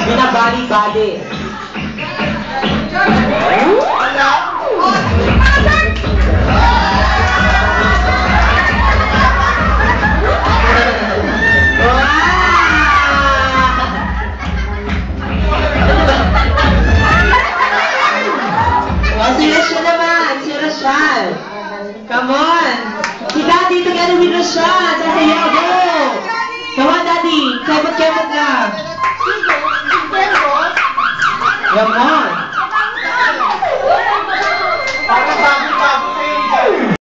Binabali-bali. Si Rashan naman, si Rashan. Come on. Si Daddy together with Rashan. Daddy, go. Come on, Daddy. Kemot-kemot lang. Come on.